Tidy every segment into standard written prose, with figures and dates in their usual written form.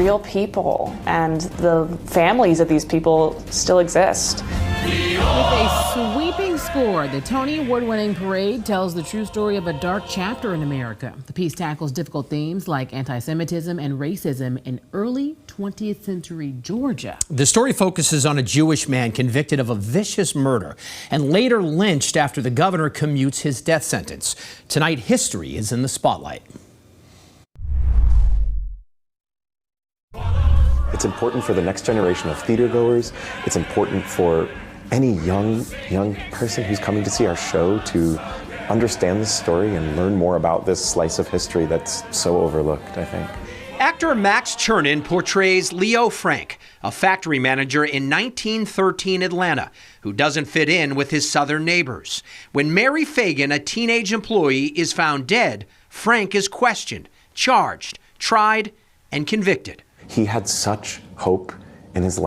real people, and the families of these people still exist. With a sweeping score, the Tony Award-winning Parade tells the true story of a dark chapter in America. The piece tackles difficult themes like anti-Semitism and racism in early 20th century Georgia. The story focuses on a Jewish man convicted of a vicious murder and later lynched after the governor commutes his death sentence. Tonight, history is in the spotlight. It's important for the next generation of theater goers. It's important for any young person who's coming to see our show to understand this story and learn more about this slice of history that's so overlooked, I think. Actor Max Chernin portrays Leo Frank, a factory manager in 1913 Atlanta, who doesn't fit in with his southern neighbors. When Mary Fagan, a teenage employee, is found dead, Frank is questioned, charged, tried, and convicted. He had such hope in his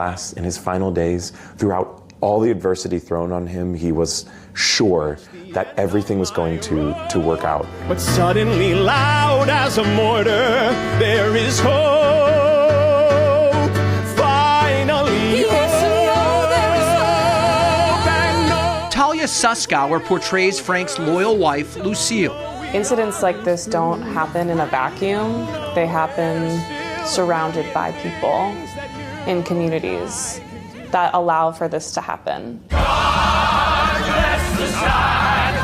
final days. Throughout all the adversity thrown on him, he was sure that everything was going to work out. But suddenly, loud as a mortar, there is hope. Finally, Talia Suskauer portrays Frank's loyal wife, Lucille. Incidents like this don't happen in a vacuum. They happen surrounded by people in communities that allow for this to happen. God bless the side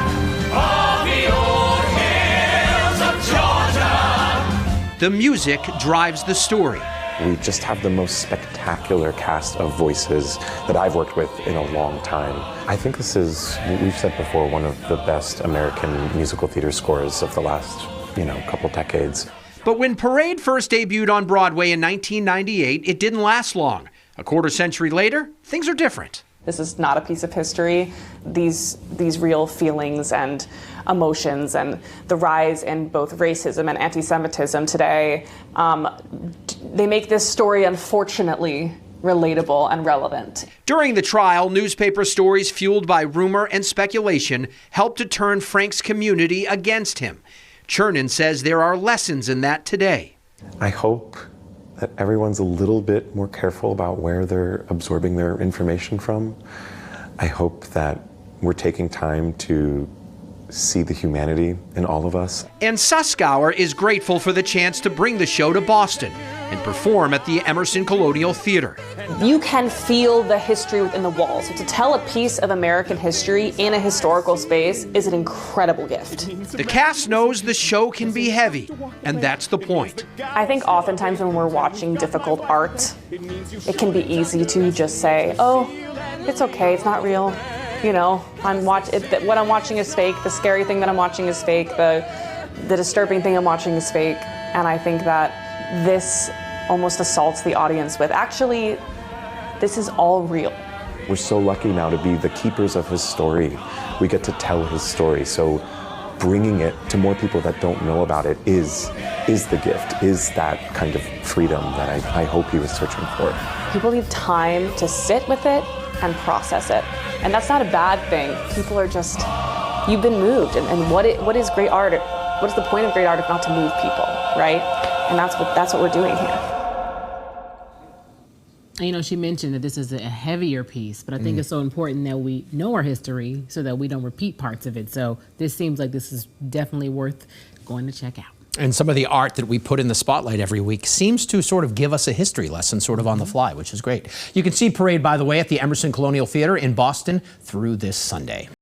of the old hills of Georgia. The music drives the story. We just have the most spectacular cast of voices that I've worked with in a long time. I think this is, we've said before, one of the best American musical theater scores of the last, couple decades. But when Parade first debuted on Broadway in 1998, it didn't last long. A quarter century later, things are different. This is not a piece of history. These real feelings and emotions and the rise in both racism and anti-Semitism today, they make this story, unfortunately, relatable and relevant. During the trial, newspaper stories fueled by rumor and speculation helped to turn Frank's community against him. Chernin says there are lessons in that today. I hope that everyone's a little bit more careful about where they're absorbing their information from. I hope that we're taking time to see the humanity in all of us. And Suskauer is grateful for the chance to bring the show to Boston and perform at the Emerson Colonial Theater. You can feel the history within the walls. So to tell a piece of American history in a historical space is an incredible gift. The cast knows the show can be heavy, and that's the point. I think oftentimes when we're watching difficult art, it can be easy to just say, oh, it's okay, it's not real. What I'm watching is fake, the scary thing that I'm watching is fake, the disturbing thing I'm watching is fake, and I think that this almost assaults the audience with, actually, this is all real. We're so lucky now to be the keepers of his story. We get to tell his story, so bringing it to more people that don't know about it is the gift, is that kind of freedom that I hope he was searching for. People need time to sit with it and process it. And that's not a bad thing. People are just, you've been moved. And what is great art? What is the point of great art if not to move people, right? And that's what we're doing here. She mentioned that this is a heavier piece, but I think it's so important that we know our history so that we don't repeat parts of it. So this seems like this is definitely worth going to check out. And some of the art that we put in the spotlight every week seems to sort of give us a history lesson sort of on the fly, which is great. You can see Parade, by the way, at the Emerson Colonial Theater in Boston through this Sunday.